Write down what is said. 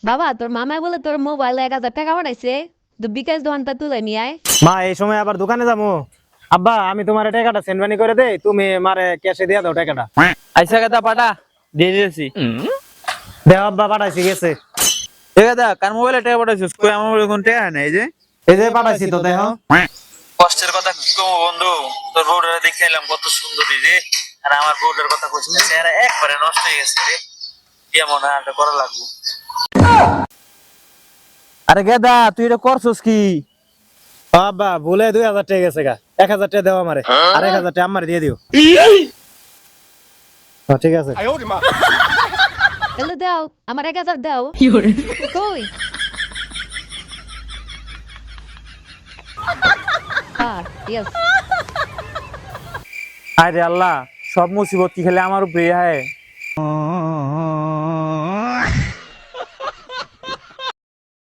বাবা তোর মামাই বলে তোর মোবাইলে 1,000 টাকা পাঠাইছে, তো বিকাশ দোকানটা তুলে নিয়ে আয়। মা এই সময় আবার দোকানে যাবো। আব্বা আমি তোমার টাকাটা সেন্ডমানি করে দেই, তুমি মারে ক্যাশে দিয়ে দাও টাকাটা। আইসা কথা পাঠা দিয়ে দিয়েছি। দেও আব্বা, পাঠাইছি গেছে। ঠিক আছে, কার মোবাইলে টাকা পাঠাইছিস? কই আমার মোবাইলে কোন টাকা নাই যে। এই যে পাঠাইছি তো, দেখো। কষ্টের কথা কি কম বন্ধু, তোর বউটার দেখে এলাম কত সুন্দরী রে, আর আমার বউটার কথা কইছিস না, চেহারা একবারে নষ্ট হয়ে গেছে রে। কি মনে হয় এটা করা লাগবে। আরে গেদা তুই এটা করছস কি? আব্বা ভুলে 2,000 টাকা গেছে গা, 1,000 টাকা দেও আমারে, আর 1,000 টাকা আমারে দিয়ে দিও। ঠিক আছে। এলে দাও আমার 1,000 দাও। কই ইয়েস। আরে আল্লাহ, সব মুসিবত কি খালি আমার উপরে আয়?